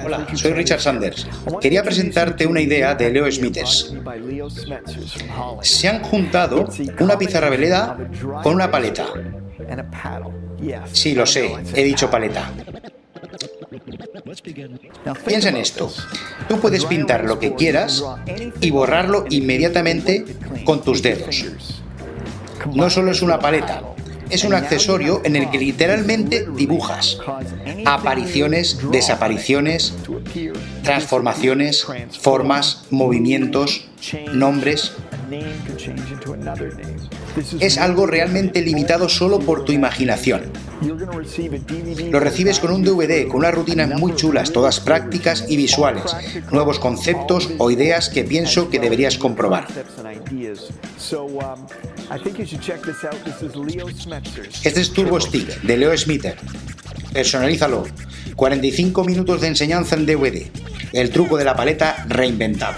Hola, soy Richard Sanders. Quería presentarte una idea de Leo Smithers. Se han juntado una pizarra veleda con una paleta. Sí, lo sé, he dicho paleta. Piensa en esto. Tú puedes pintar lo que quieras y borrarlo inmediatamente con tus dedos. No solo es una paleta, es un accesorio en el que literalmente dibujas apariciones, desapariciones, transformaciones, formas, movimientos, nombres. Es algo realmente limitado solo por tu imaginación. Lo recibes con un DVD, con unas rutinas muy chulas, todas prácticas y visuales, nuevos conceptos o ideas que pienso que deberías comprobar. Este es Turbo Stick, de Leo Smithers. Personalízalo. 45 minutos de enseñanza en DVD. El truco de la paleta reinventado.